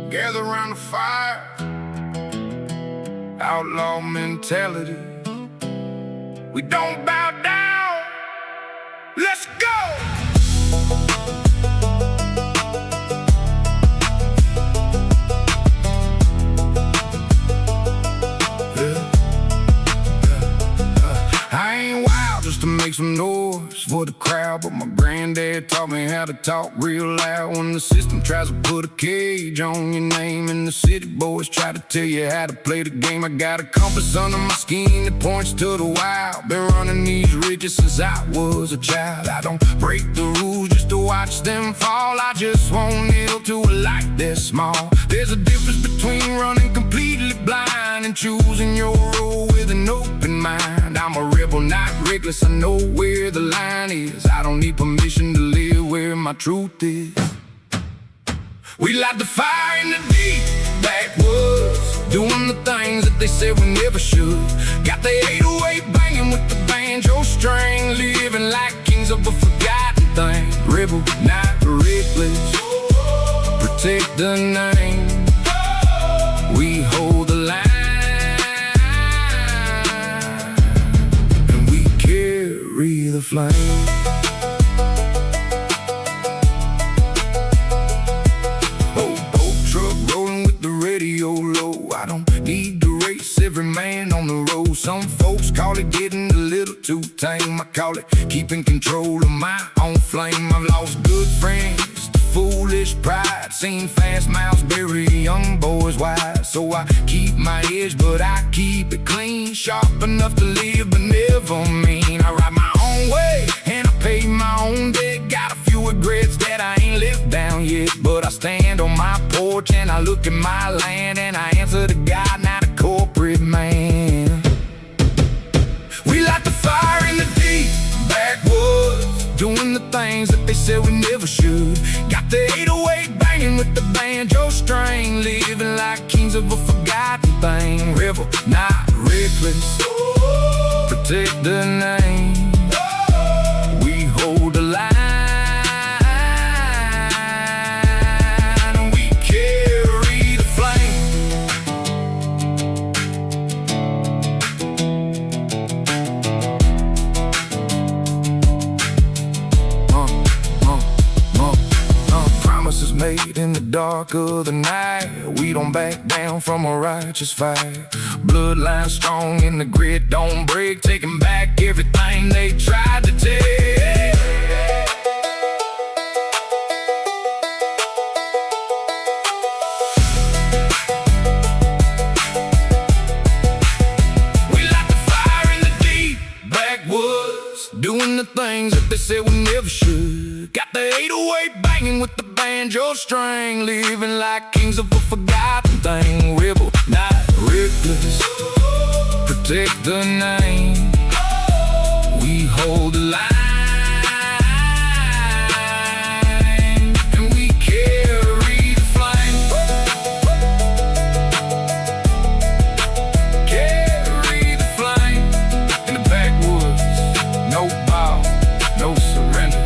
Gather around the fire, outlaw mentality. We don't bow down, let's go! I ain't wild just to make some noise for the crowd, but my granddad taught me how to talk real loud. When the system tries to put a cage on your name and the city boys try to tell you how to play the game, I got a compass under my skin that points to the wild. Been running these ridges since I was a child. I don't break the rules just to watch them fall. I just won't kneel to a light that's small. There's a difference between running completely blind and choosing your road with an open mind. I'm a rebel, not reckless, I know where the line is. I don't need permission to live where my truth is. We light the fire in the deep backwoods, doing the things that they said we never should. Got the 808 banging with the banjo string, living like kings of a forgotten thing. Rebel, not reckless, protect the name. We hold the line, and we carry the flame. I don't need to race every man on the road. Some folks call it getting a little too tame. I call it keeping control of my own flame. I've lost good friends to foolish pride, seen fast mouths bury young boys wise. So I keep my edge, but I keep it clean, sharp enough to live but never mean. I ride my own way and I pay my own debt. Got a few regrets that I ain't lived down yet, but I stand on my porch and I look at my land and I answer to God, not a corporate man. We light the fire in the deep backwoods, doing the things that they said we never should. Got the 808 banging with the banjo string, living like kings of a forgotten thing. Rebel, not reckless, protect the name. We hold the line, and we carry the flame. Promises made in the dark of the night. We don't back down from a righteous fight. Bloodline strong in the grit, don't break, taking back everything they tried to take. We light the fire in the deep backwoods, doing the things that they said we never should. Got the 808 banging with the banjo string, living like kings of a forgotten thing. Rebel, not reckless, protect the name. We hold the line, and we carry the flame. Carry the flame in the backwoods. No bow, no surrender.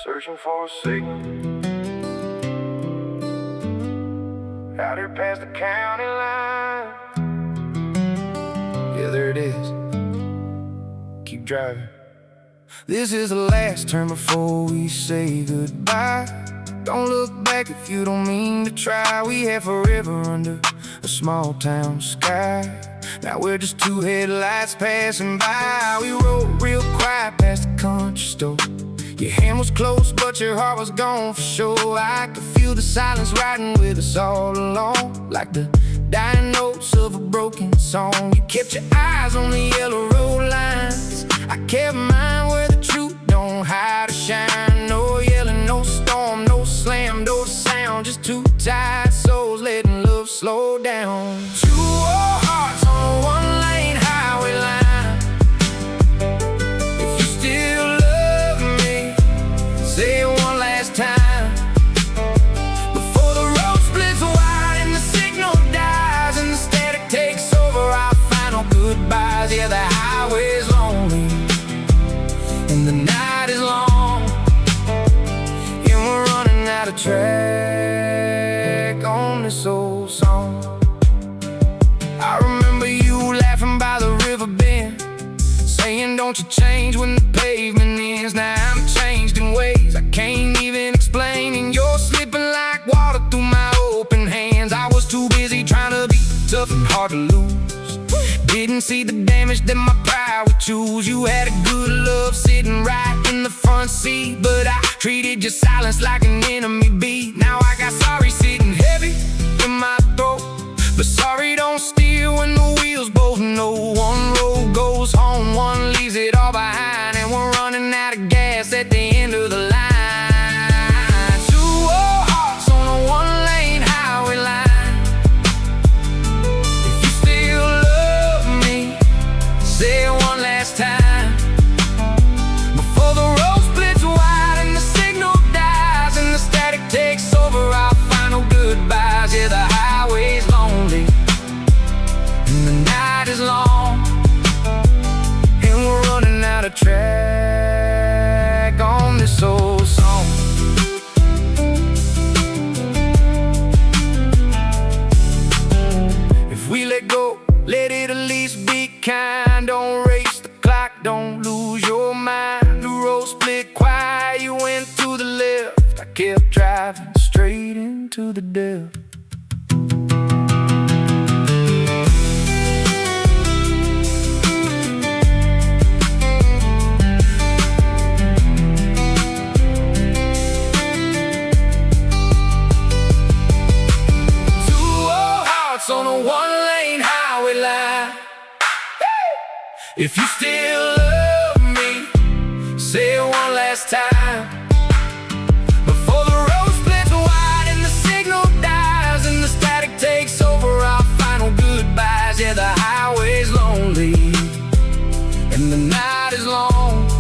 Searching for a signal out here past the county line. Yeah, there it is. Keep driving. This is the last turn before we say goodbye. Don't look back if you don't mean to try. We had forever under a small town sky. Now we're just two headlights passing by. We rode real quiet past the country store. Your hand was close, but your heart was gone for sure. I could feel the silence riding with us all along, like the dying notes of a broken song. You kept your eyes on the yellow road lines. I kept mine where the truth don't hide or shine. No yelling, no storm, no slam, no sound. Just two tired souls letting love slow down. Two old hearts on one lane highway line. If you still love me, say it one last time before the road splits wide and the signal dies. song. I remember you laughing by the river bend, saying don't you change when the pavement ends. Now I'm changed in ways I can't even explain, and you're slipping like water through my open hands. I was too busy trying to be tough and hard to lose. Didn't see the damage that my pride would choose. You had a good love sitting right in the front seat, but I treated your silence like an enemy beat. Now I got sorry sitting heavy in my throat, but sorry don't steer when the wheels both know. One road goes home, one leaves it all behind, and we're running out of gas at the end of the line. Two old hearts on a one-lane highway line. If you still love me, say it one last time, before the road splits wide and the signal dies and the static takes over our final goodbyes. Yeah, the highway's lonely and the night is long, and we're running out of track on this old song. If we let go, let it at least be kind. Don't race the clock, don't lose your mind. The road split quiet, you went to the left. I kept driving straight into the depth. On a one-lane highway line. If you still love me, say it one last time, before the road splits wide and the signal dies and the static takes over our final goodbyes. Yeah, the highway's lonely and the night is long,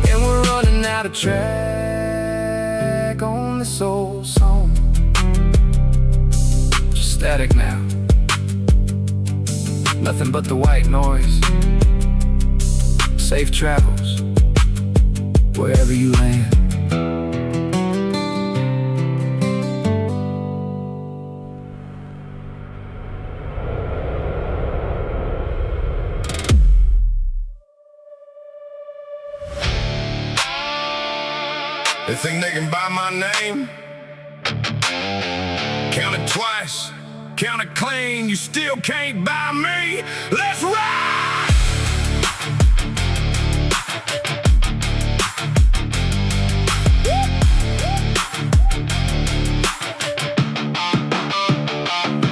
and we're running out of track on this old song. Static now, nothing but the white noise. Safe travels wherever you land. They think they can buy my name. Count it twice, count it clean, you still can't buy me. Let's ride!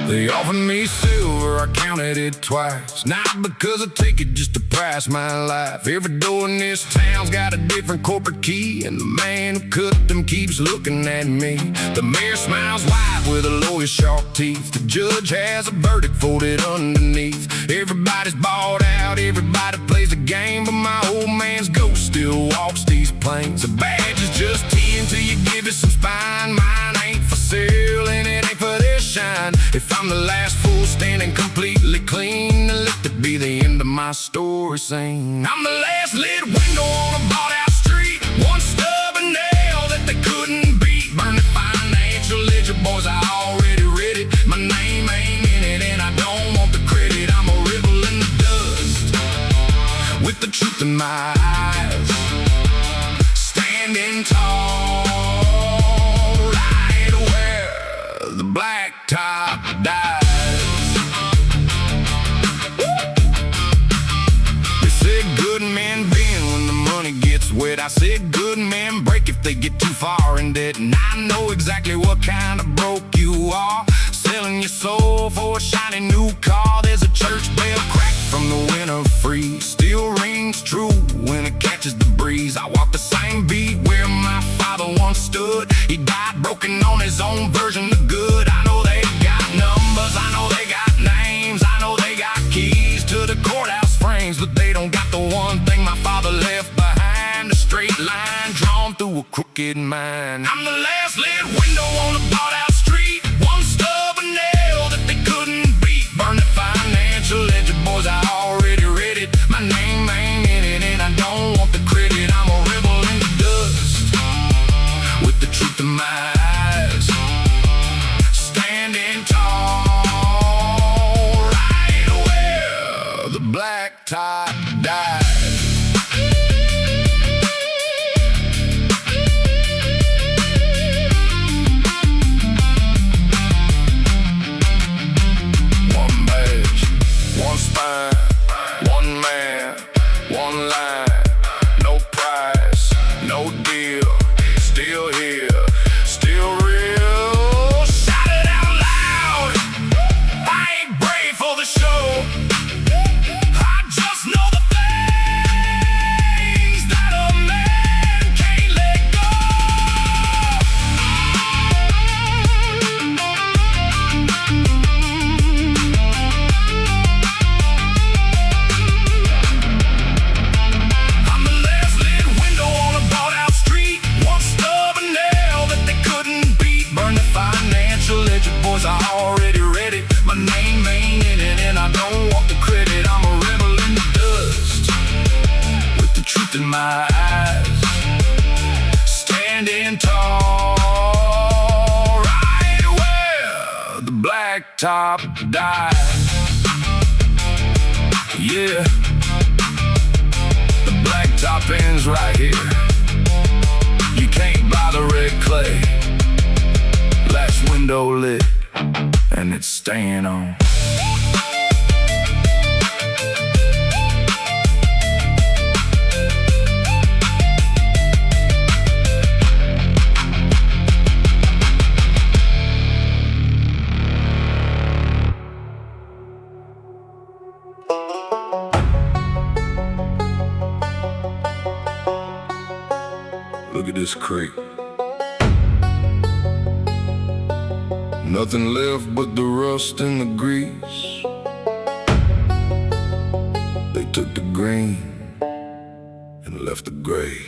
They offered me silver, I counted it twice. Not because I take it, just to price my life. Every door in this town's got a different corporate key, and the man who cut them keeps looking at me. The mayor smiles wide with a lawyer's sharp teeth. The judge has a verdict folded underneath. Everybody's bought out, everybody plays the game, but my old man's ghost still walks these plains. A badge is just tea until you give it some spine. Mine ain't for sale and it ain't for their shine. If I'm the last fool standing completely clean, then let it be the end of my story scene. I'm the last lit window on a bought out street, one stubborn nail that they couldn't beat. Burn the financial ledger, boys, I already read it. My name ain't in it and I don't want the credit. I'm a rebel in the dust with the truth in my eyes, standing tall right where the blacktop dies. They said good men bend when the money gets wet. I said good men break if they get too far in debt. And I know exactly what kind of broke you are, selling your soul for a shiny new car. There's a church bell cracked from the winter freeze, still rings true when it catches the breeze. I walk the same beat where my father once stood. He died broken on his own version of good. I know they got numbers, I know they got names, I know they got keys to the courthouse frames, but they don't got the one thing my father left behind: a straight line drawn through a crooked mind. I'm the last lit window on a bought out street, one stubborn nail that they couldn't beat. Burn the financial ledger, boys, I already read it. My name ain't in it and I don't want the credit. I'm a rebel in the dust with the truth in my eyes, standing black top died. One badge, one spine, one man, one line. No price, no deal. Still here, still real. Shout it out loud. I ain't brave for the show. I just know the things that a man can't let go. I'm the last lit window on a bought out street. One stubborn nail that they couldn't beat. Burn the financial ledger, boys, I already read it. My name ain't in it and I don't want the credit. I'm a rebel in the dust, with the truth in my eyes, standing tall, right where the black top died. Yeah, the black top ends right here. You can't buy the red clay. Last window lit, and it's staying on. Look at this creek. Nothing left but the rust and the grease. They took the green and left the gray.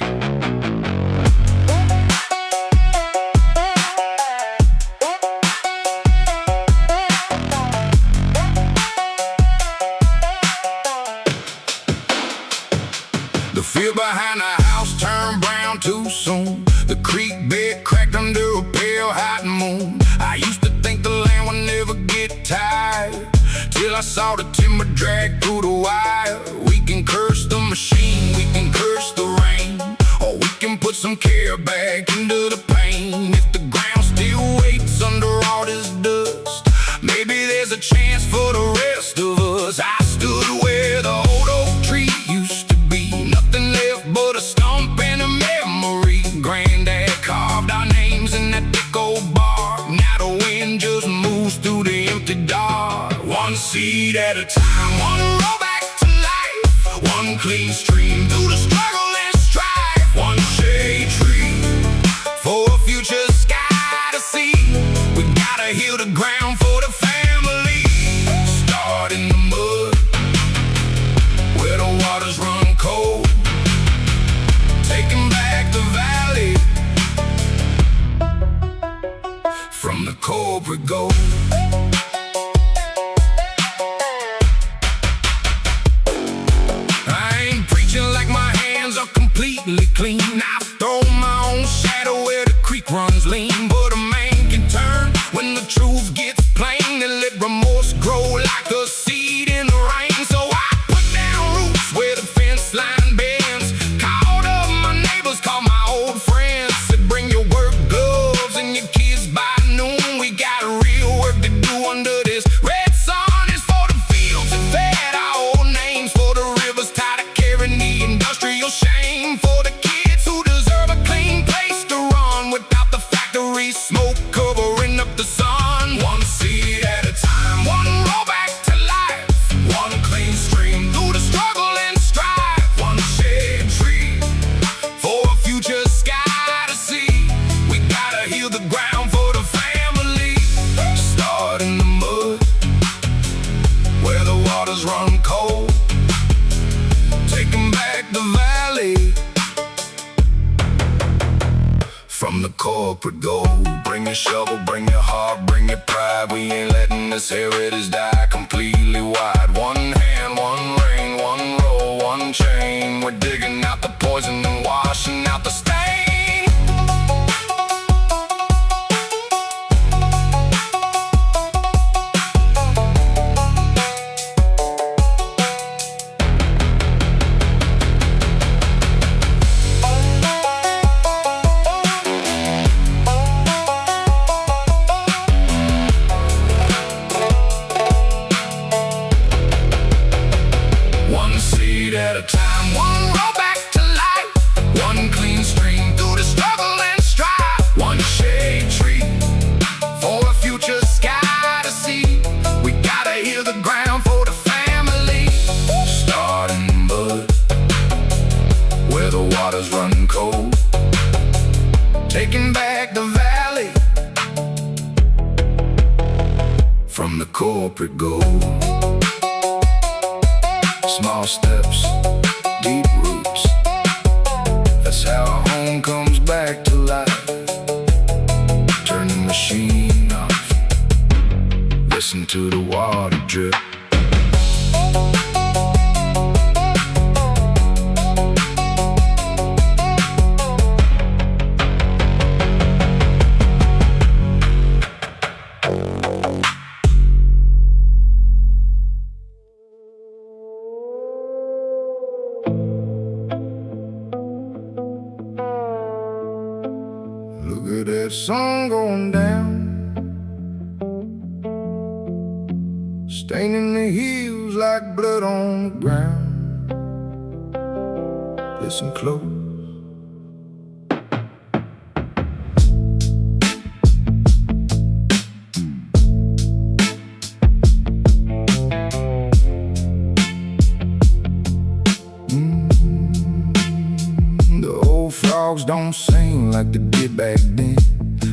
The field behind the house turned brown too soon. The creek bed cracked under a pale hot moon. I used to think the land would never get tired, till I saw the timber drag through the wire. We can curse the machine, we can curse the rain, or we can put some care back into the pain. If the ground still waits under all this dust, maybe there's a chance for the rest of us. I stood where the old oak tree used to be, nothing left but a stump and a memory. Granddad carved our names in that thick old bark. Now the wind just moves through the empty dark. One seed at a time, one roll back to life, one clean stream through the struggle and strife. One shade tree for a future sky to see. We gotta heal the ground for the family. Start in the mud, where the waters run cold, taking back the valley from the corporate gold. I ain't preaching like my hands are completely clean. I've thrown my own shadow where the creek runs lean. But a man can turn when the truth gets plain, and let remorse grow like the seed in the rain. So I put down roots where the fence line bends, called up my neighbors, called my old friends, said bring your work gloves and your kids by noon. We got real work to do under this red sun. It's for the fields that fed our old names, for the rivers tired of carrying the industrial shame, for the kids who deserve a clean place to run without the factory smoke covering up the sun. One seed at a time, one roll back to life, one clean stream through the struggle and strife. One shade tree for a future sky to see. We gotta heal the ground for the family. Start in the mud, where the waters run cold, taking back the valley from the corporate gold. Bring your shovel, bring your heart, bring your pride. We ain't letting this heritage die completely wide. One hand, one rain, one roll, one chain. We're digging out the poison and washing out the stain. corporate gold. Small steps, deep roots. That's how a home comes back to life. Turn the machine off. Listen to the water drip. Look at that sun going down, staining the hills like blood on the ground. Listen close. The old frogs don't sing like they did back then.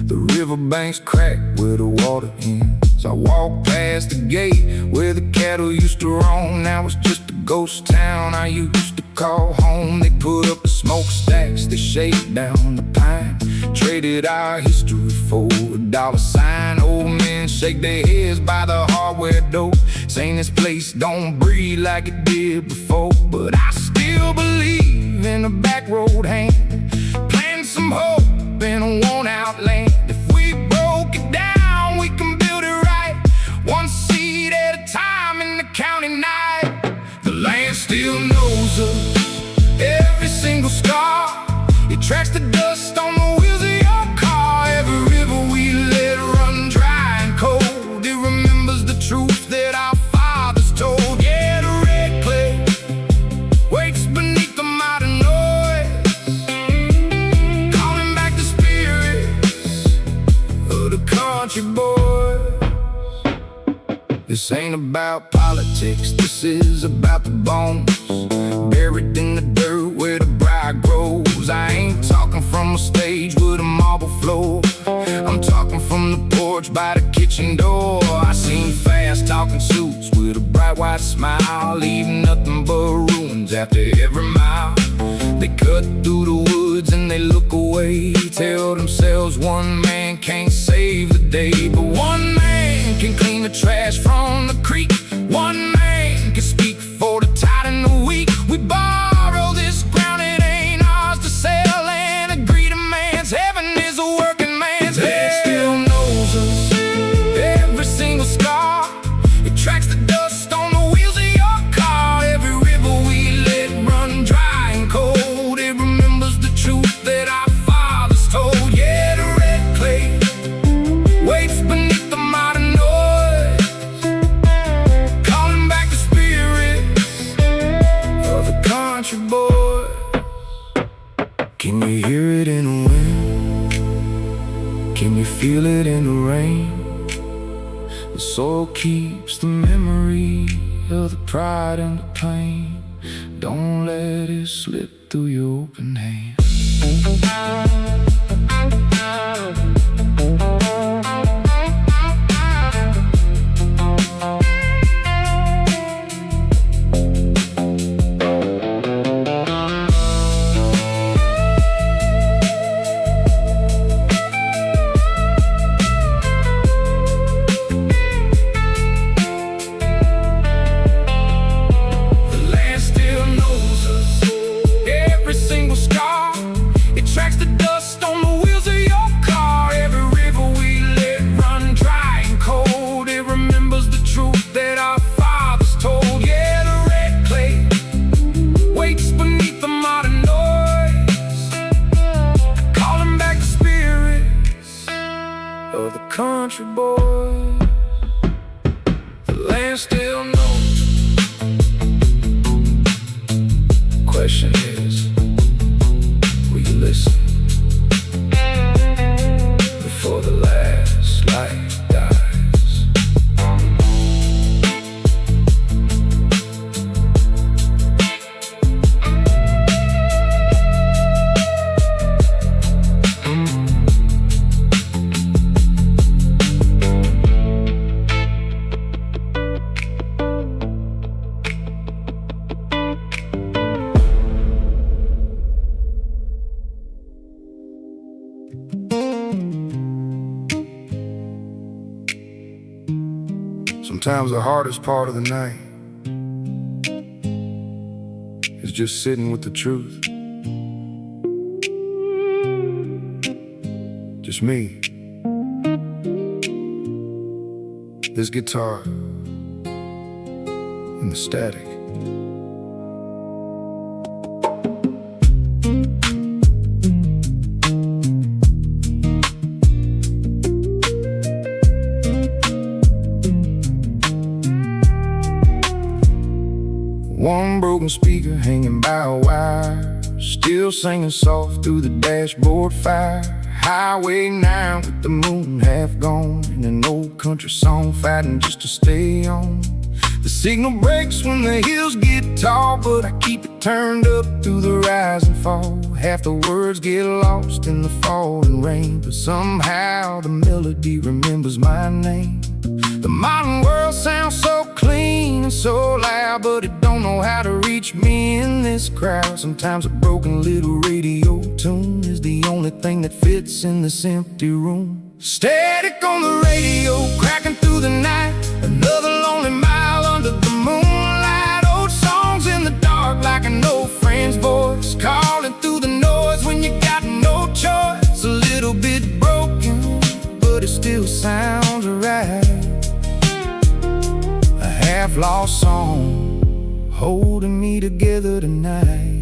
The riverbanks crack where the water ends. I walk past the gate where the cattle used to roam. Now it's just a ghost town I used to call home. They put up the smokestacks, they shake down the pine. Traded our history for a dollar sign. Old men shake their heads by the hardware door, saying this place don't breathe like it did before. But I still believe in a back road hand, planting some hope in a worn-out land. If we broke it down, we can build it right, one seed at a time in the county night. The land still knows us, every single scar. It tracks the dust on the wheels of your car. Every river we let run dry and cold, it remembers the truth that our fathers told. Yeah, the red clay waits beneath the modern noise, calling back the spirits of the country boys. This ain't about politics, this is about the bones buried in the dirt where the bride grows. I ain't talking from a stage with a marble floor, I'm talking from the porch by the kitchen door. I seen fast talking suits with a bright white smile, leaving nothing but ruins after every mile. They cut through the woods and they look away, tell themselves one man can't save the day. But one man can clean the trash from the creek, one man can speak for the tight and the weak. We borrow this ground, it ain't ours to sell, and a greedy man's heaven is a working man's hell. It still knows us, every single scar. It tracks the dust on the wheels of your car. Every river we let run dry and cold, it remembers the truth that our fathers told. Yeah, the red clay waits beneath the modern noise, calling back the spirits of the country boys. Can you hear it in the wind? Can you feel it in the rain? The soil keeps the memory of the pride and the pain. Don't let it slip through your open hand. Country boys, the land still knows. Question is, will you listen before the last light dies? Sometimes the hardest part of the night is just sitting with the truth. Just me, this guitar, and the static. One broken speaker hanging by a wire, still singing soft through the dashboard fire. Highway 9 with the moon half gone, and an old country song fighting just to stay on. The signal breaks when the hills get tall, but I keep it turned up through the rise and fall. Half the words get lost in the falling rain, but somehow the melody remembers my name. The modern world sounds so clean and so loud, but it don't know how to reach me in this crowd. Sometimes a broken little radio tune is the only thing that fits in this empty room. Static on the radio, cracking through the night. Another lonely mile under the moonlight. Old songs in the dark like an old friend's voice, calling through the noise when you got no choice. A little bit broken, but it still sounds right. Half-lost song holding me together tonight.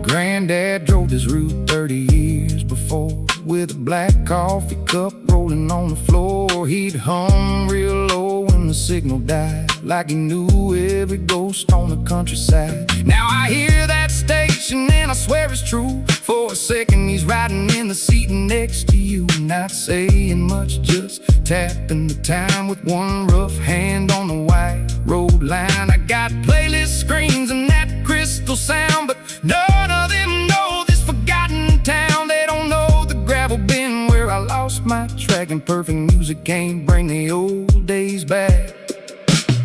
Granddad drove this route 30 years before, with a black coffee cup rolling on the floor. He'd hum real low when the signal died, like he knew every ghost on the countryside. Now I hear that station and I swear it's true. For a second he's riding in the seat next to you, not saying much, just tapping the time with one rough hand on the white road line. I got playlist screens and that crystal sound, but none of them know this forgotten town. They don't know the gravel bin where I lost my track, and perfect music can't bring the old days back.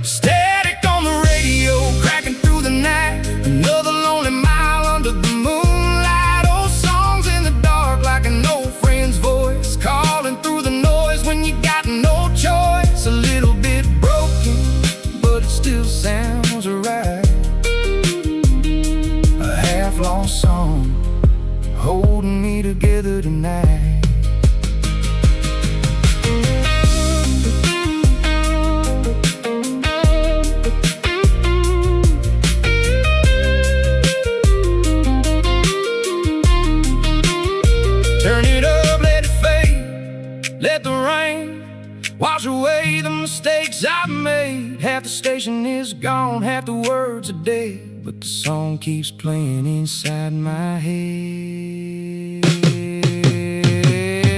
Static on the radio, cracking through the night. Another lonely mile under the moonlight. Old songs in the dark like an old friend's voice, calling through the noise when you got no choice. A little bit broken, but it still sounds right. A half-lost song holding me together tonight. Turn it up, let it fade, let the rain wash away the mistakes I've made. Half the station is gone, half the words are dead, but the song keeps playing inside my head.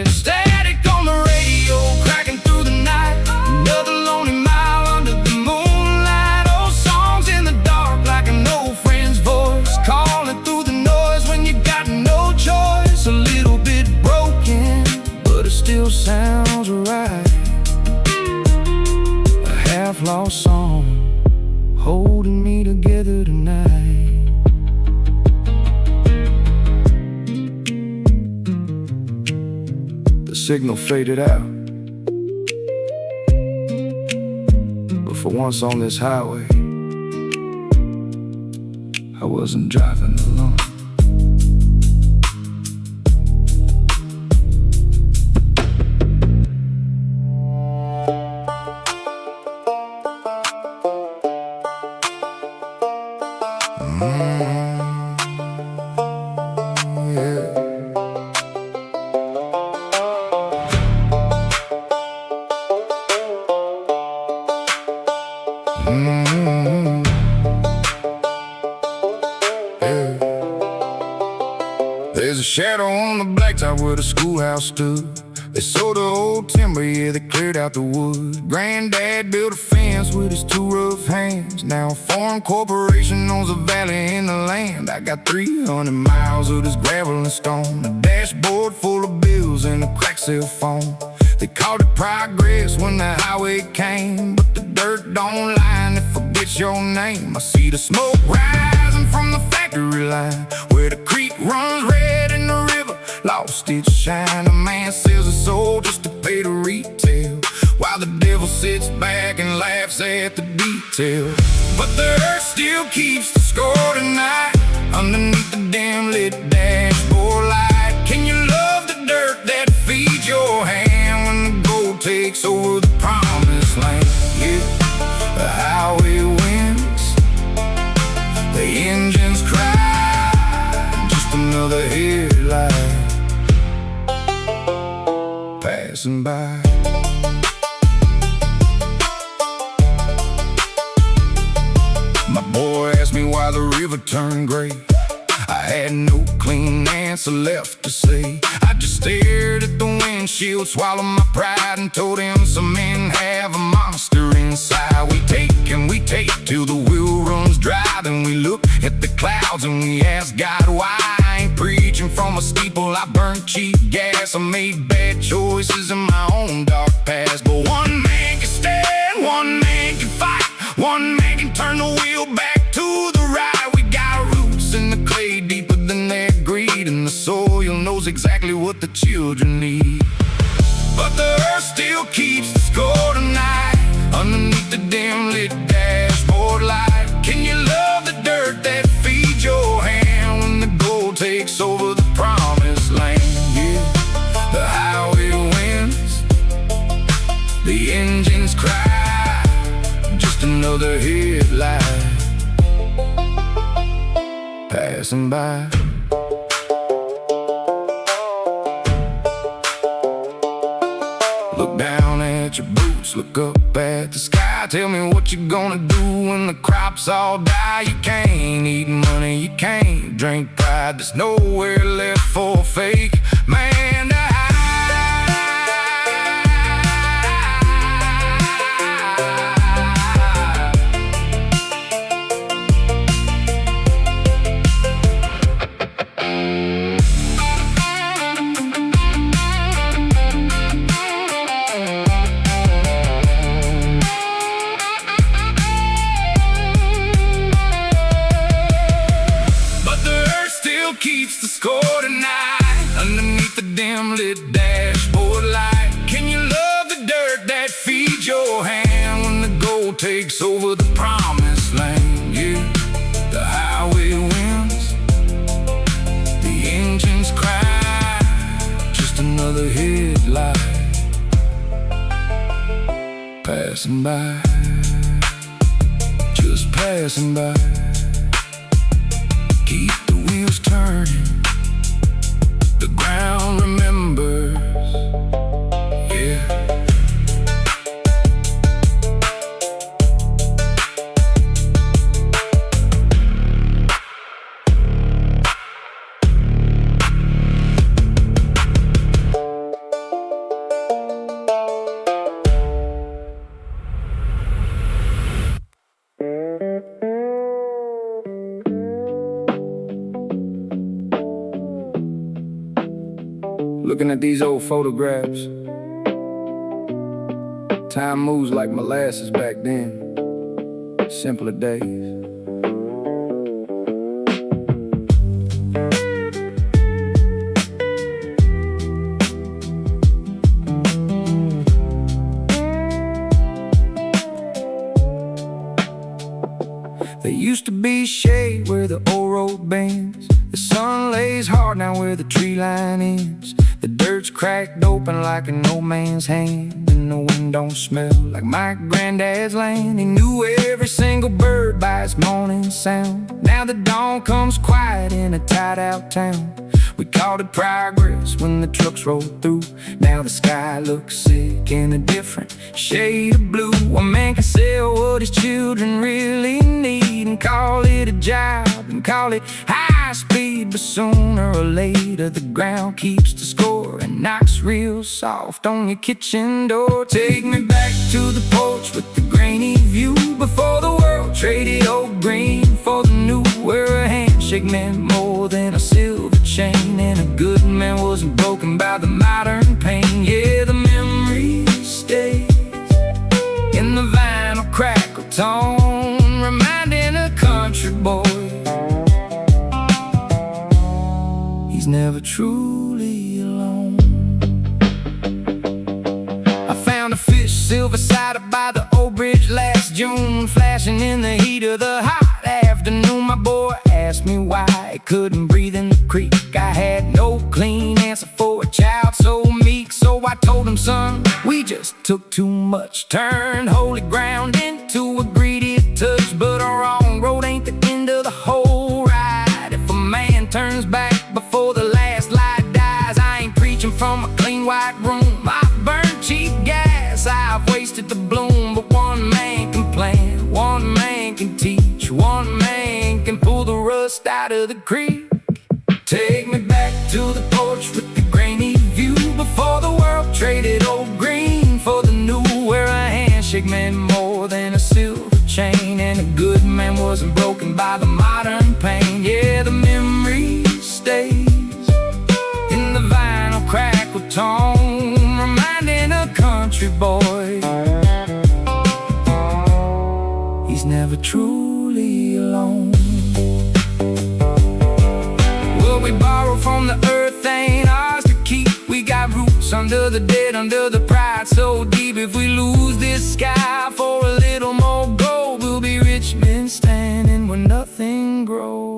Static on the radio, cracking through the night. Another lonely mile under the moonlight. Old songs in the dark like an old friend's voice, calling through the noise when you got no choice. A little bit broken, but it still sounds right. A half-lost song holding me together tonight. The signal faded out, but for once on this highway, I wasn't driving alone. There's a shadow on the blacktop where the schoolhouse stood. They sold the old timber, yeah, they cleared out the wood. Granddad built a fence with his two rough hands. Now a foreign corporation owns a valley in the land. I got 300 miles of this gravel and stone, a dashboard full of bills and a cracked cell phone. They called it progress when the highway came, but the dirt don't lie and it forgets your name. I see the smoke rising from the factory line, where the creek runs red and the river lost its shine. A man sells his soul just to pay the retail. while the devil sits back and laughs at the detail. But the earth still keeps the score tonight, underneath the dim lit dashboard light. Can you love the dirt that feeds your hand when the gold takes over the promised land? Yeah, the highway wins, the engines cry, just another headlight passing by. My boy asked me why the river turned gray. I had no clean answer left to say. I just stared at the windshield, swallowed my pride, and told him some men have a monster inside. We take and we take till the wheel runs dry. Then we look at the clouds and we ask God why. I ain't preaching from a steeple, I burned cheap gas. I made bad choices in my own dark past. But one man can stand, one man can fight, one man can turn the wheel back to the right. We got roots in the clay deeper than their greed, and the soil knows exactly what the children need. But the earth still keeps the score tonight, underneath the dim lit dashboard light. Can you love the dirt that feeds your hand when the gold takes over the promised land? Yeah, the highway wins, the engines cry, just another headlight passing by. Look down at your boots, look up at the sky. Tell me what you're gonna do when the crops all die. You can't eat money, you can't drink pride. There's nowhere left for fake man to hide. Keeps the score tonight, underneath the dim lit dashboard light. Can you love the dirt that feeds your hand when the gold takes over the promised land? Yeah, the highway wins, the engines cry, just another headlight passing by, just passing by. Keep the wheels turning, the ground remembers, yeah. Looking at these old photographs, time moves like molasses back then, simpler days. There used to be shade where the old road bends. The sun lays hard now where the tree line ends. The dirt's cracked open like an old man's hand, and the wind don't smell like my granddad's land. He knew every single bird by its morning sound. Now the dawn comes quiet in a tied out town. We called it progress when the trucks rolled through. Now the sky looks sick in a different shade of blue. One man can sell what his children really need and call it a job and call it high speed. But sooner or later the ground keeps the score and knocks real soft on your kitchen door. Take me back to the porch with the grainy view, before the world traded old green for the new, where a handshake meant more than a silver chain, and a good man wasn't broken by the modern pain. Yeah, the memory stays in the vinyl crackle tone, reminding a country boy he's never truly alone. I found a fish silver sided by the old bridge last June, flashing in the heat of the hot afternoon. My boy asked me why I couldn't breathe in the creek. I had no clean answer for a child so meek, so I told him, son, we just took too much. Turned holy ground into a greedy touch, but a wrong road ain't the end of the whole ride. If a man turns back before the last light dies, I ain't preaching from a clean white room. I've burned cheap gas, I've wasted the bloom, but one man can plan, one man can teach, one man can pull the rust out of the creek. Take me back to the porch with the grainy view, before the world traded old green for the new, where a handshake meant more than a silver chain, and a good man wasn't broken by the modern pain. Yeah, the memory stays in the vinyl crackle tone, reminding a country boy he's never truly alone. What we borrow from the earth ain't ours to keep. We got roots under the dead, under the pride so deep. If we lose this sky for a little more gold, we'll be rich men standing where nothing grows.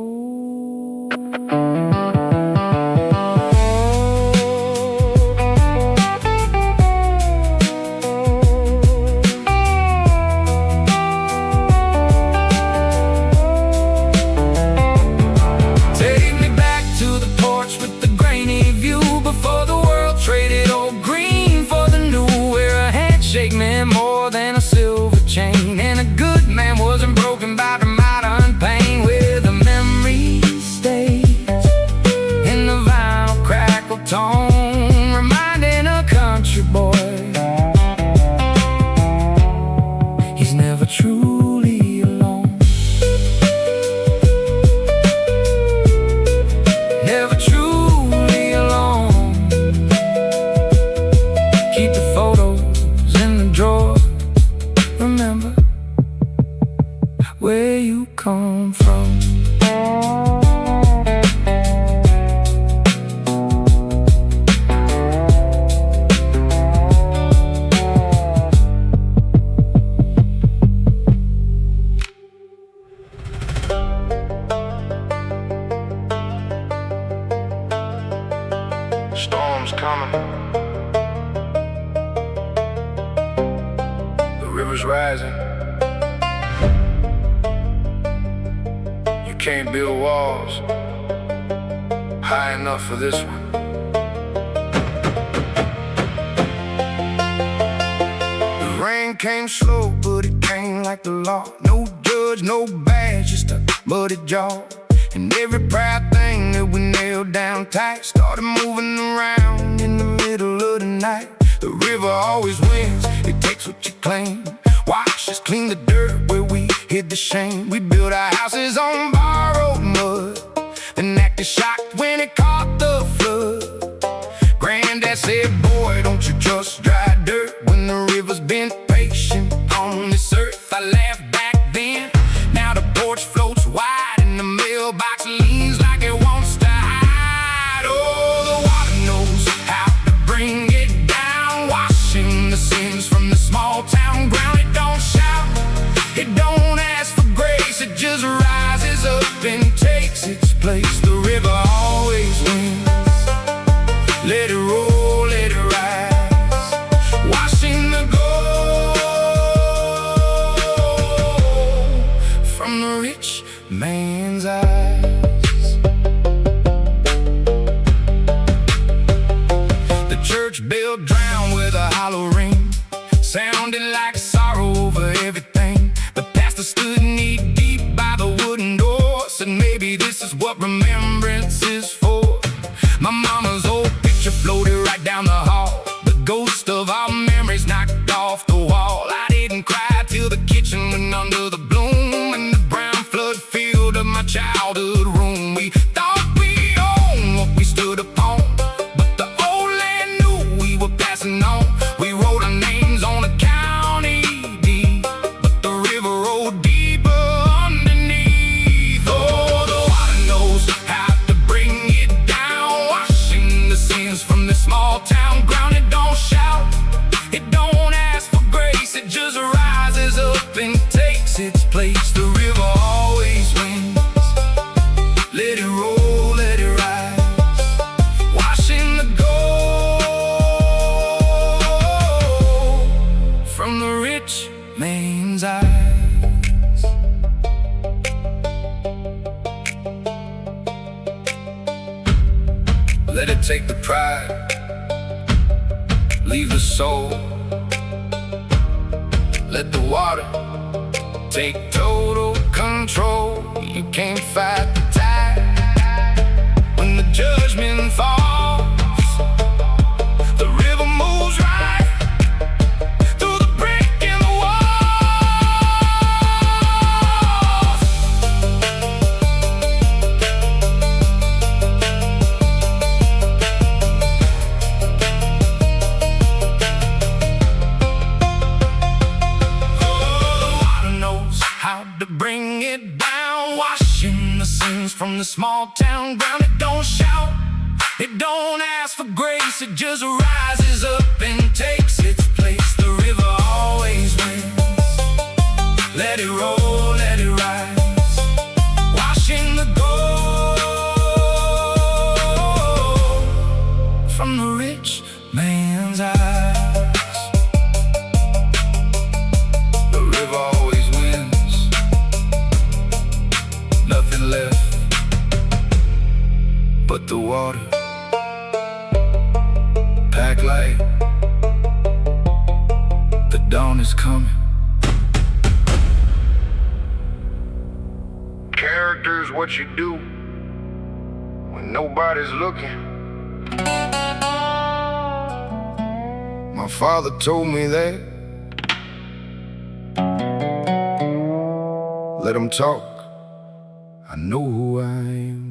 More than a silver chain, and a good man wasn't broken by the modern pain, where the memory stays in the vinyl crackle tone, reminding a country boy he's never truly alone. Never truly alone. Keep the photos in the drawer. Remember where you come from. Storm's coming. River's rising. You can't build walls high enough for this one. The rain came slow, but it came like the law. No judge, no badge, just a muddy jaw. And every proud thing that we nailed down tight started moving around in the middle of the night. The river always wins, it takes what you claim. Watch us clean the dirt where we hid the shame. We built our houses on borrowed mud, then acted shocked when it caught the flood. Granddad said, boy, don't you trust dry dirt when the river's been patient on this earth. I laughed back then, now the porch floats wide and the mailbox leans like it wants to hide. Oh, the water knows how to bring it down, washing the sins from the small town ground. It don't shout, it don't ask for grace, it just rises up and takes its place. The river always wins, let it roll, let it rise. Wash up and takes its place. The river always wins. Let it roll, let it rise, washing the gold from the rich man's eyes. Let it take the pride, leave the soul. Let the water take total control. You can't fight the tide when the judgment falls. The river moves right through the break in the walls. Oh, the water knows how to bring it down, washing the sins from the small town ground. It don't shout, it don't ask for grace, it just rises up and takes its place. The river always wins. Let it roll, let it rise, washing the gold from the rich man's eyes. The river always wins. Nothing left but the water. Pack light, the dawn is coming. Character's what you do when nobody's looking. My father told me that. Let him talk, I know who I am.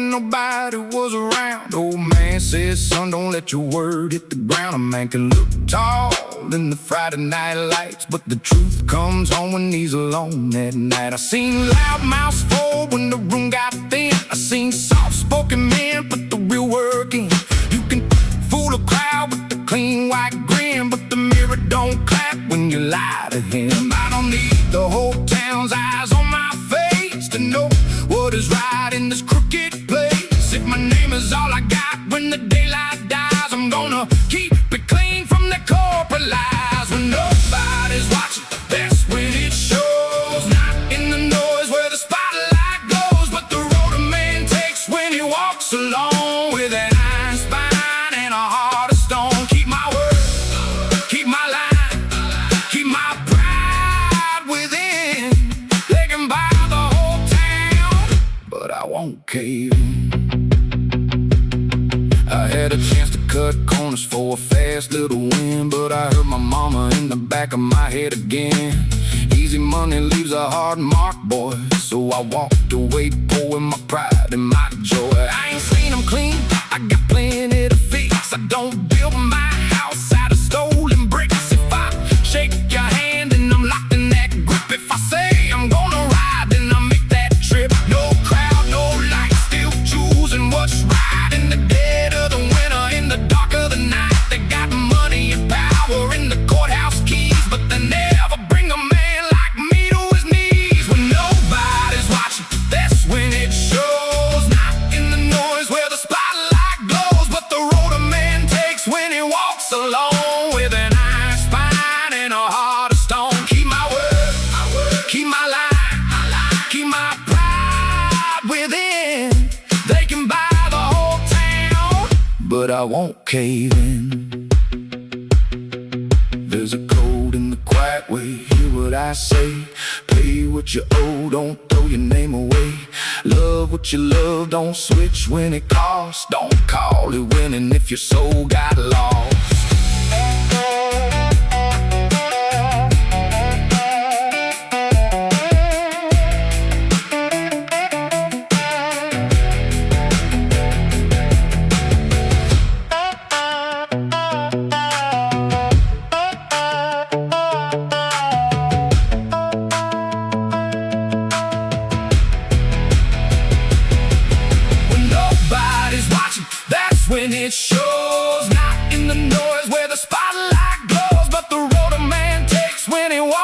Nobody was around. Old man says, son, don't let your word hit the ground. A man can look tall in the Friday night lights, but the truth comes home when he's alone at night. I seen loud mouths fall when the room got thin. I seen soft-spoken men put the real work in. You can fool a crowd with the clean white grin, but the mirror don't clap when you lie to him. I don't need the whole town's eyes on my face to know what is right in this crooked place. If my name is all I got when the daylight dies, I'm gonna keep it clean from the corporate lies. When nobody's watching, that's when it shows. Not in the noise where the spotlight goes, but the road a man takes when he walks alone. With an iron spine and a heart of stone. Keep my word, keep my line, keep my pride within. They can buy the whole town, but I won't cave in. I had a chance to cut corners for a fast little win, but I heard my mama in the back of my head again. Easy money leaves a hard mark, boy. So I walked away, pouring my pride and my joy. I ain't seen them clean, I got plenty to fix. I don't build my house out of stolen bricks. If I shake your hand and I'm locked in that grip, if I say I'm gonna ride, then I make that trip. No crowd, no lights, still choosing what's right in the dead of the winter, in the dark of the night. They got money and power in the courthouse keys, but they never bring a man like me to his knees. When nobody's watching, that's when it shows. Not in the noise where the spotlight glows, but the road a man takes when he walks alone. With an iron spine and a heart of stone. Keep my word, keep my line, keep my pride within. They can buy the whole town, but I won't cave in. There's a code in the quiet way, hear what I say. Pay what you owe, don't throw your name away. Love what you love, don't switch when it costs. Don't call it winning if your soul got lost.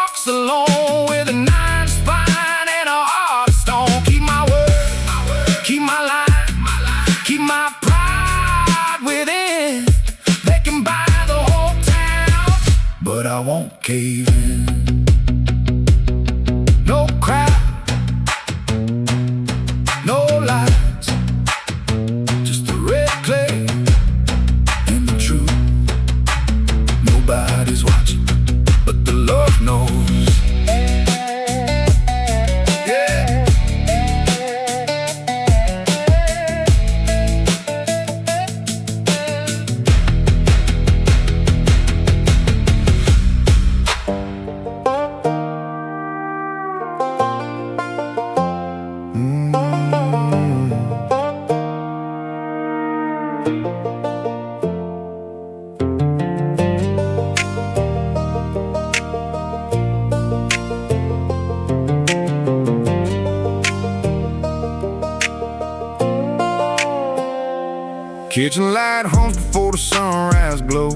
walks alone with a 9 spine and a heart of stone. Keep my word, keep my line, keep my pride within. They can buy the whole town, but I won't cave in. No crowd, no lights, just the red clay and the truth. Nobody's watching, but the Lord knows. Yeah. Kitchen light hums before the sunrise glow.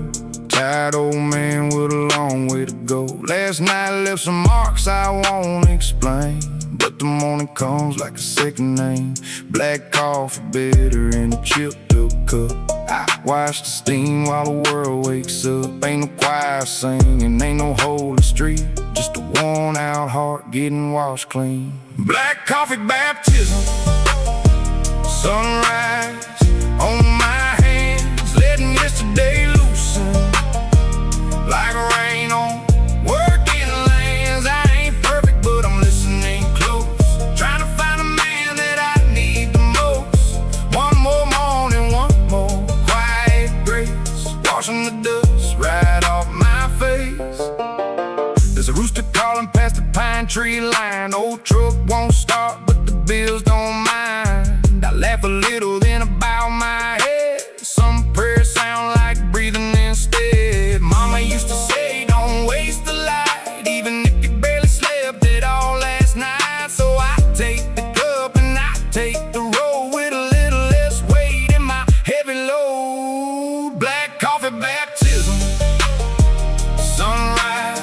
Tired old man with a long way to go. Last night left some marks I won't explain, but the morning comes like a second name. Black coffee, bitter in a chipped up cup. I watch the steam while the world wakes up. Ain't no choir singing, ain't no holy street, just a worn out heart getting washed clean. Black coffee baptism, sunrise on my hands, letting yesterday loosen like rain on working lands. I ain't perfect, but I'm listening close, trying to find a man that I need the most. One more morning, one more quiet grace, washing the dust right off my face. There's a rooster calling past the pine tree line. Old truck won't start, but the bills don't mind. I laugh a little, then I bow my head. Some prayers sound like breathing instead. Mama used to say, don't waste the light, even if you barely slept it all last night. So I take the cup and I take the road with a little less weight in my heavy load. Black coffee baptism, sunrise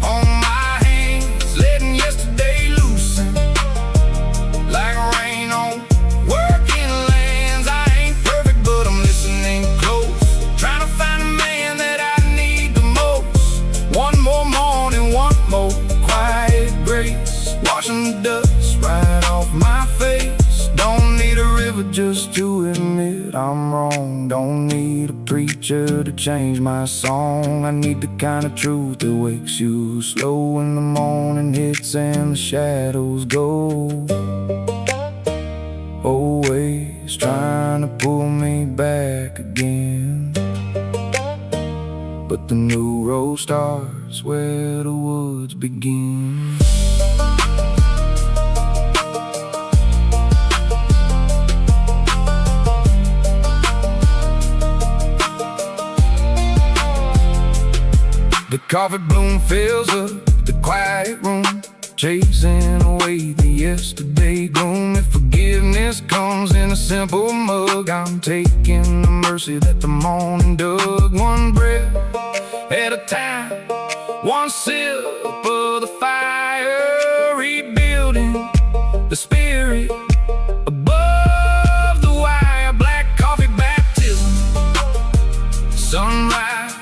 on my hands, letting yesterday loosen like rain on working lands. I ain't perfect, but I'm listening close, trying to find a man that I need the most. One more morning, one more quiet grace, washing the dust right off my face. Don't need a river just to admit I'm wrong. Don't need a preacher to change my song. I need the kind of truth that wakes you slow when the morning hits and the shadows go. Always trying to pull me back again, but the new road starts where the woods begin. The coffee bloom fills up the quiet room, chasing away the yesterday gloom. If forgiveness comes in a simple mug, I'm taking the mercy that the morning dug. One breath at a time, one sip of the fire, rebuilding the spirit above the wire. Black coffee baptism, sunrise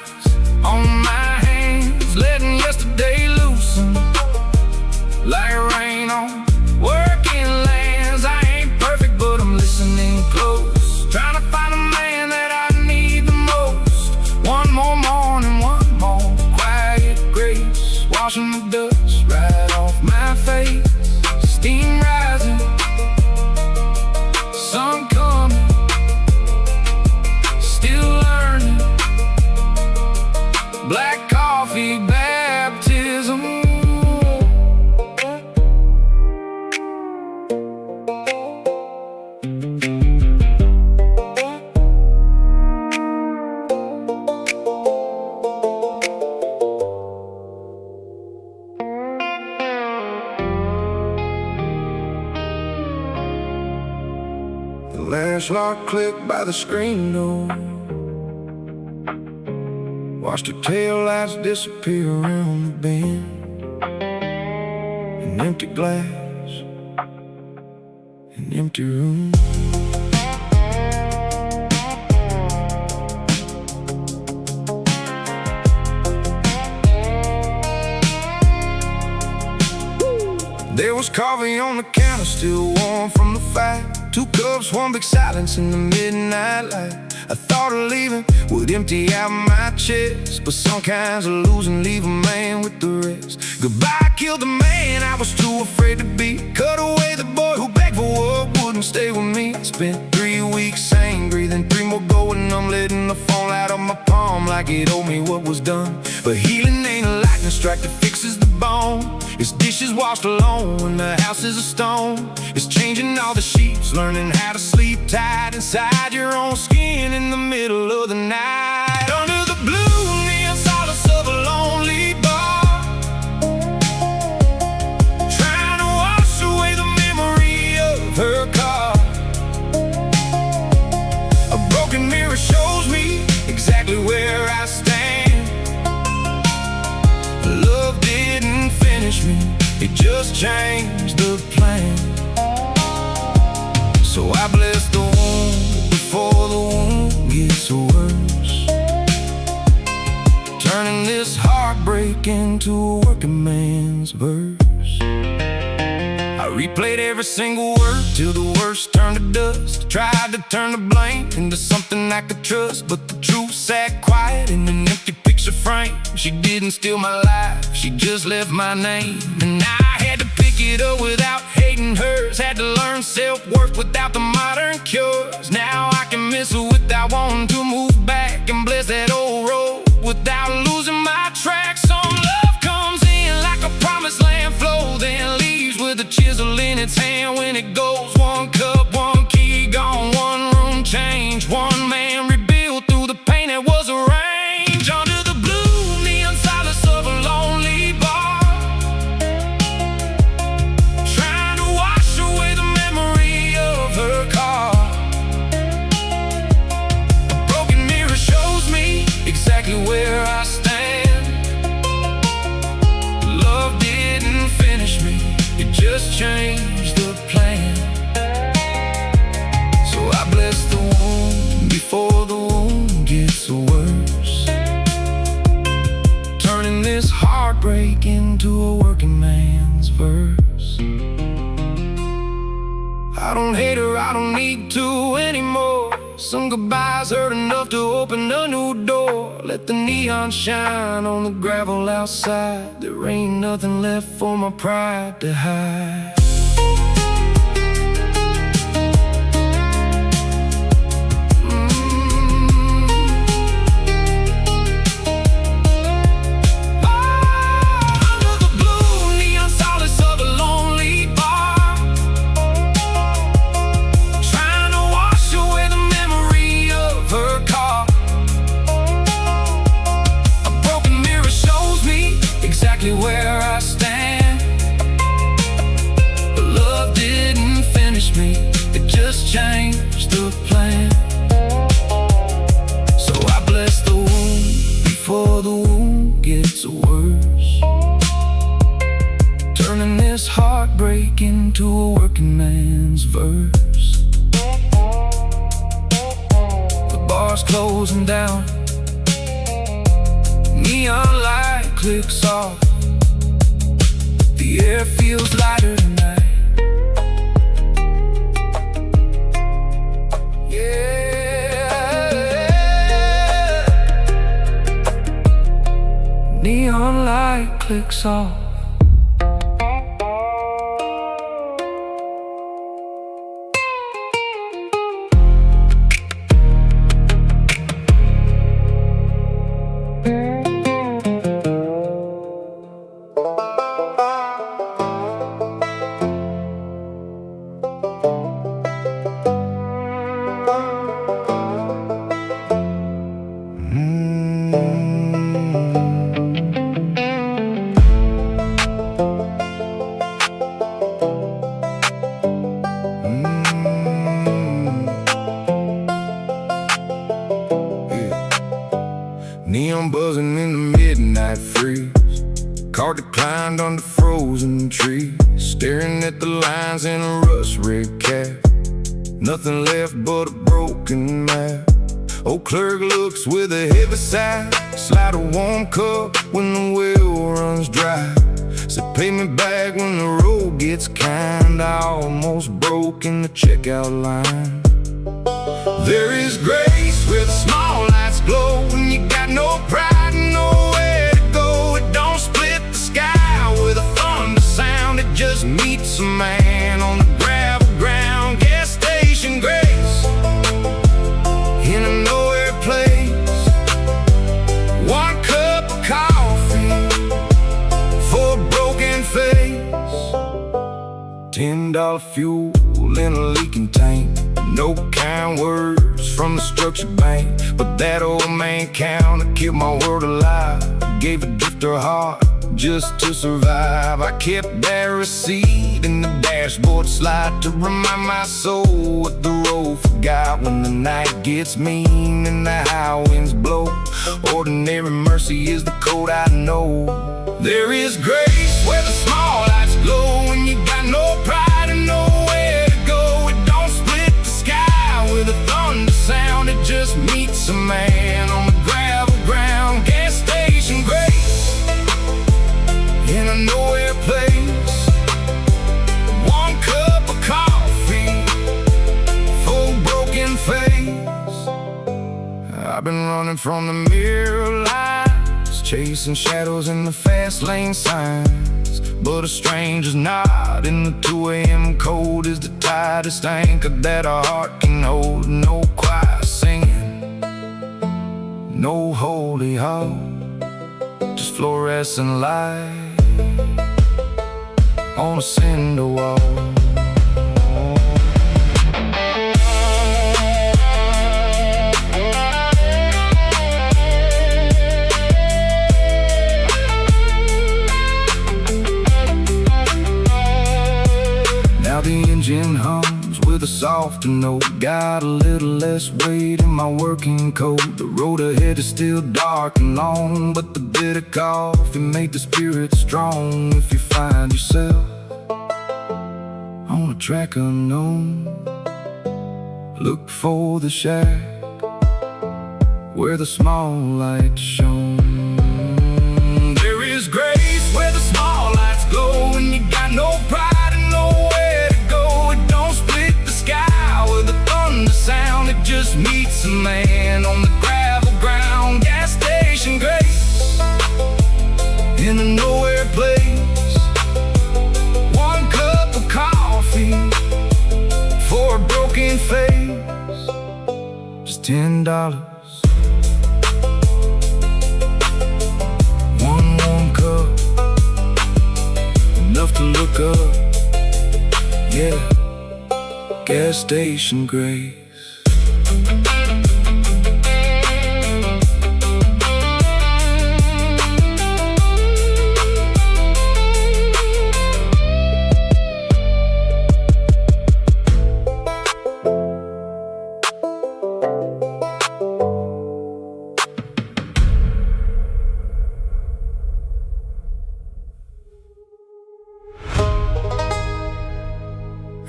on my hands, letting yesterday loosen like rain on working lands. I ain't perfect, but I'm listening close, trying to find a man that I need the most. One more morning, one more quiet grace, washing the dust right off my face. Steam rising, sun coming, still learning. Black coffee baptism. The last lock clicked by the screen door, watched her tail lights disappear around the bend. an empty glass, an empty room. There was coffee on the counter, still warm from the fire. 2 cups, 1 big silence in the midnight light. I thought of leaving would empty out my chest, but some kinds of losing leave a man with the rest. Goodbye killed the man I was too afraid to be. Cut away the boy who begged for what wouldn't stay with me. I spent 3 weeks angry, then 3 more going. I'm letting the phone out of my palm like it owed me what was done. But healing ain't a lightning strike that fixes the bone. It's dishes washed alone when the house is a stone. It's changing all the sheets, learning how to sleep tight inside your own skin in the middle of the night. Under the blue neon solace of a lonely bar, trying to wash away the memory of her car. A broken mirror shows me exactly where I stand. Love didn't finish me, it just changed the plan. So I bless the wound before the wound gets worse, turning this heartbreak into a working man's verse. I replayed every single word till the worst turned to dust. Tried to turn the blame into something I could trust, but the truth sat quiet in an empty picture frame. She didn't steal my life, she just left my name. And I had to pick it up without hating hers. Had to learn self-worth without the modern cures. Now I can miss her without wanting to move back, and bless that old road without losing my track. Some love comes in like a promised land flow, then leaves with a chisel in its hand when it goes. 1 cup, 1 key gone, 1 room change, 1 man rebuilt through the pain that was arranged. Under the blue neon solace of a lonely bar, trying to wash away the memory of her car. A broken mirror shows me exactly where I stand. Love didn't finish me, it just changed the plan. So I bless the wound before the wound gets worse, turning this heartbreak into a working man's verse. I don't hate her, I don't need to anymore. Some goodbyes hurt enough to open a new door. Let the neon shine on the gravel outside. There ain't nothing left for my pride to hide. Where I stand, but love didn't finish me, it just changed the plan. So I bless the wound before the wound gets worse, turning this heartbreak into a working man's verse. The bar's closing down, neon light clicks off. The air feels lighter tonight. Yeah. Neon light clicks off. car declined under frozen trees, staring at the lines in a rust-red cab. Nothing left but a broken map. Old clerk looks with a heavy sigh, slide a warm cup when the well runs dry. Said pay me back when the road gets kind. I almost broke in the checkout line. There is grace where the small lights glow, and you got no pride and nowhere to go. It don't split the sky with a thunder sound. It just meets a man on the gravel ground. Gas station grace in a nowhere place. One cup of coffee for a broken face. $10 fuel in a leaking tank. No kind words from the structured bank, but that old man counter kept my world alive. Gave a drifter a heart just to survive. I kept that receipt in the dashboard slide to remind my soul what the road forgot. When the night gets mean and the high winds blow, ordinary mercy is the code I know. There is grace where the small lights glow, and you got no pride and nowhere to go. It don't split the sky with a thunder sound. It just meets a man on the gravel ground. Gas station grace in a nowhere place. One cup of coffee for a broken face. I've been running from the mirror lights, chasing shadows in the fast lane signs. But a stranger's knot in the 2 a.m. cold is the tightest anchor that a heart can hold. No choir singing, no holy hope, just fluorescent light on a cinder wall. Now the engine hums with a softer note. Got a little less weight in my working coat. The road ahead is still dark and long, but the bitter coffee made the spirit strong. If you find yourself on a track unknown, look for the shack where the small light shone. There is grace where the small lights glow, and you got no pride and nowhere to go. It don't split the sky with a thunder sound. It just meets a man on the gravel ground. Gas station grace in a nowhere place. One cup of coffee for a broken face. Just $10. One warm cup, enough to look up. Yeah, gas station grace.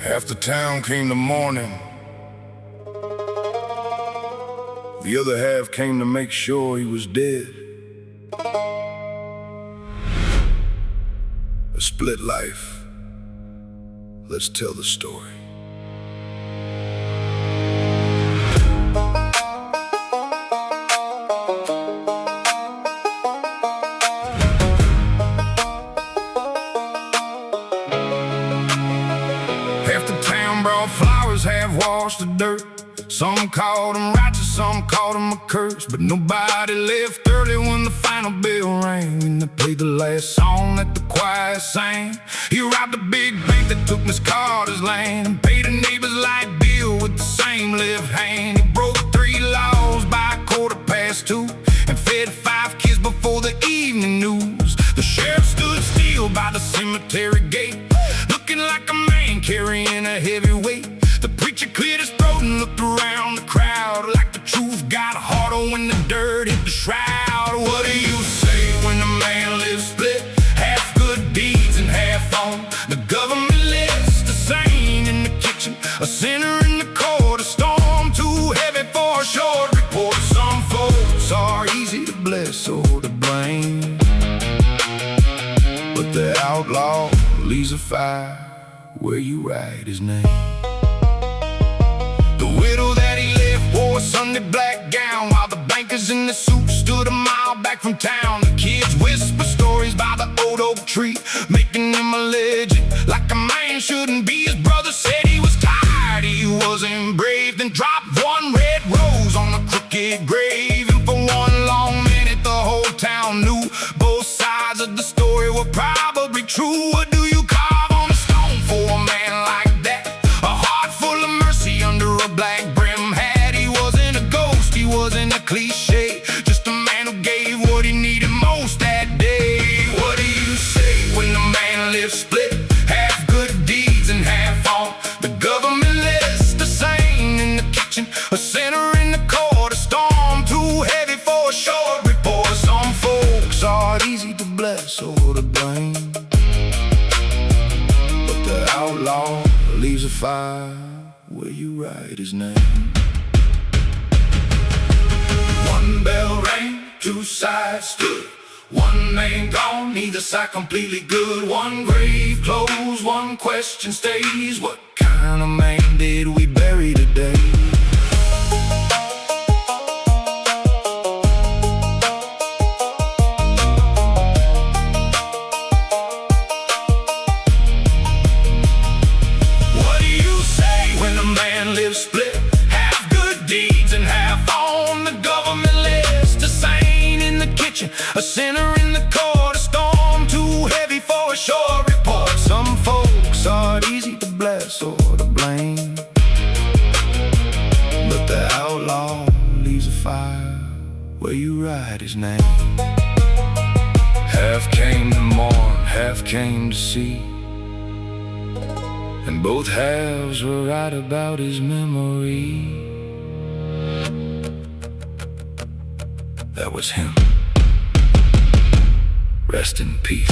After town came the morning. The other half came to make sure he was dead. A split life. Let's tell the story. Half the town brought flowers, half washed the dirt. Some called him righteous, some called him a curse. But nobody left early when the final bell rang, and they played the last song that the choir sang. He robbed a big bank that took Miss Carter's land, and paid a neighbor's light bill with the same left hand. He broke 3 laws by 2:15 and fed 5 kids before the evening news. The sheriff stood still by the cemetery gate, looking like a man carrying a heavy weight. The preacher cleared his throat and looked around the crowd like the truth got harder when the dirt hit the shroud. What do you say when a man lives split? Half outlaw leaves a fire where you write his name. The widow that he left wore a Sunday black gown, while the bankers in the suit stood a mile back from town. The kids whisper stories by the old oak tree, making him a legend, like a man shouldn't be. His brother said he was tired, he wasn't brave, then dropped one red rose on a crooked grave. And for one long minute the whole town knew both sides of the story were probably true. What do you carve on a stone for a man like that? A heart full of mercy under a black brim hat. He wasn't a ghost, he wasn't a cliche, just a man who gave what he needed most that day. What do you say when the man lives split? Half good deeds and half on the government list. A saint in the kitchen, a sinner in the court, a storm too heavy for a short report. Some folks are easy to bless or to blame, but the outlaw leaves a fire where you write his name. One bell rang, two sides stood, one man gone, neither side completely good. One grave closed, one question stays: what kind of man did we bury today? What do you say when a man lives split? Half good deeds and half on the government list. A saint in the kitchen, a sinner in the court, a storm too heavy for a short report. Some folks aren't easy to bless or to blame, but the outlaw leaves a fire where you write his name. Half came to mourn, half came to see, and both halves were right about his memory. That was him. Rest in peace.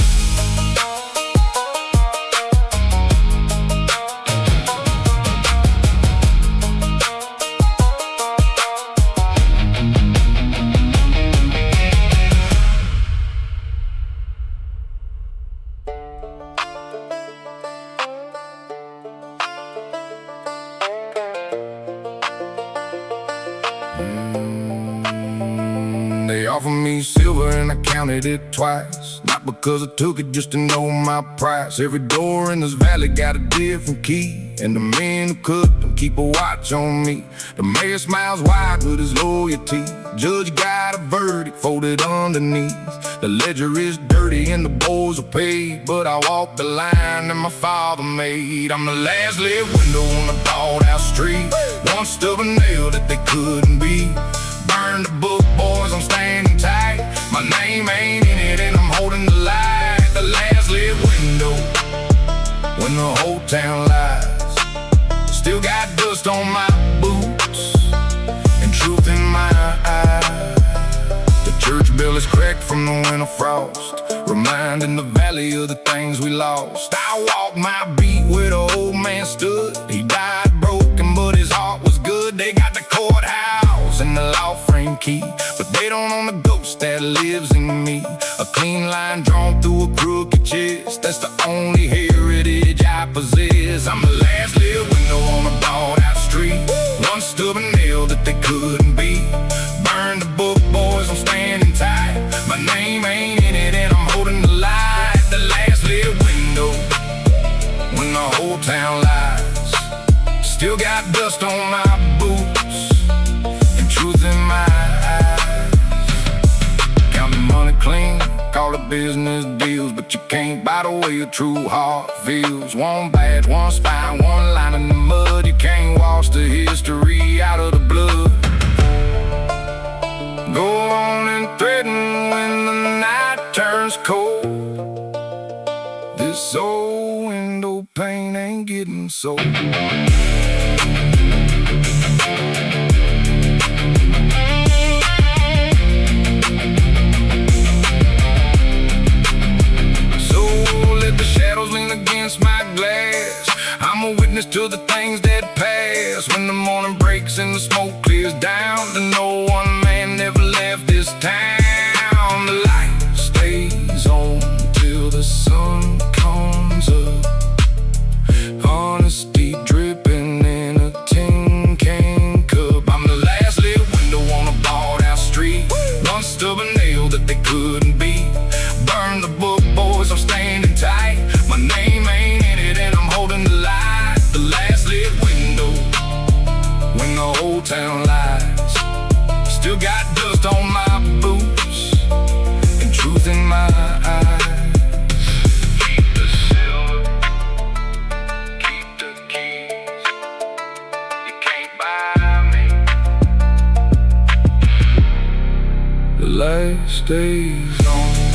They offered me silver and I counted it twice, not because I took it, just to know my price. Every door in this valley got a different key, and the men who could them keep a watch on me. The mayor smiles wide with his loyalty, judge got a verdict folded underneath. The ledger is dirty and the boys are paid, but I walk the line that my father made. I'm the last lit window on the thought out street, one stubborn nail that they couldn't beat. Burn the book, boys, I'm standing tight. My name ain't in it and I'm holding the light. The last lit window when the whole town lies. Still got dust on my boots and truth in my eyes. The church bell is cracked from the winter frost, reminding the valley of the things we lost. I walked my beat where the old man stood. He died broken, but his heart was good. They got the courthouse and the law frame key, but they don't own the ghost that lives in me. A clean line drawn through a crooked chest, that's the only heritage I possess. I'm the last lit window on a bought out street, one stubborn nail that they couldn't beat. Burn the book, boys, I'm standing tight. My name ain't in it and I'm holding the light. The last lit window when the whole town lies. Still got dust on my boots and truth in my eyes. Counting money clean, call it business deals, but you can't buy the way a true heart feels. One badge, one spine, one line in the mud. You can't wash the history out of the blood. Go on and threaten when the night turns cold. This old window pane ain't getting sold. I'm a witness to the things that pass. When the morning breaks and the smoke clears down, to know one man never left this town. The light stays on till the sun comes last days on